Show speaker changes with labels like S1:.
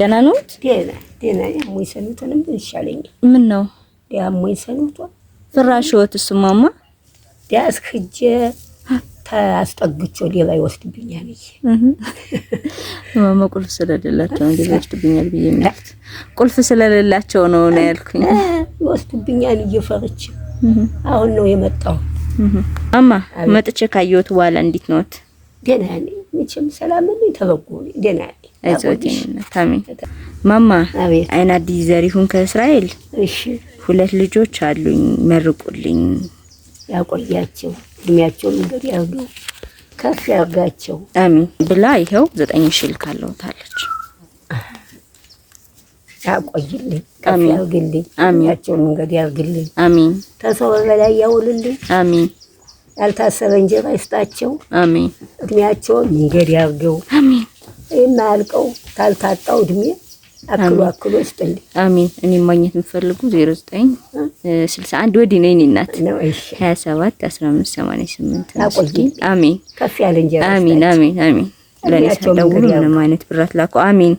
S1: ደህና ነው?
S2: ደህና ያሞኝ ሰኑትንም ይሻለኝ።
S1: ምን ነው
S2: ያሞኝ ሰኑት
S1: ፍራሽ ወጥስ ማማ
S2: ዳስክጄ ታስጠግቼው ሌላ ይወስድብኛል ብዬ
S1: ማማ ቁልፍ ስለሌላቸው ነው ይወስድብኛል ብዬ ማለት ቁልፍ ስለሌላቸው ነው ያልኩኝ።
S2: ይወስድብኛል እየፈረች አሁን ነው የመጣው።
S1: ማማ መጥቼ ካየሁት በኋላ እንዴት ነዎት?
S2: ደህና ነኝ። መቼም ሰላም ነው ተበጎ ደህና ነኝ።
S1: አይዞትና ታሚ ማማ አይና አዲስ ዘሪሁን ከእስራኤል
S2: እሺ 2
S1: ልጆች አሉኝ መርቁልኝ።
S2: ያቆያቸው እድሜያቸውን እንግዲህ ያርገው ከፍ ያርጋቸው
S1: አሜን ብላ ይሄው 9000 ካለውታለች።
S2: ያቆይልኝ ከፍ ያርግልኝ እድሜያቸውን እንግዲህ ያርግልኝ አሜን። ተሰው በላይ ያውልልኝ አሜን። ያልታሰበ እንጀራ ይስጣቸው አሜን። እድሜያቸውን እንግዲህ ያርገው አሜን። የማያልቀው ታልታጣው እድሜ አክሎ ይስጥልኝ አሜን። እኔ ማግኘት የምፈልጉ 0961 ወዲ ነኝ እናት 27 15 88 አቆይ
S1: አሜን።
S2: ከፍ ያለ እንጀራ
S1: አሜን አሜን አሜን። ለኔ ተደውሉ ምንም አይነት ብራት ላኩ አሜን።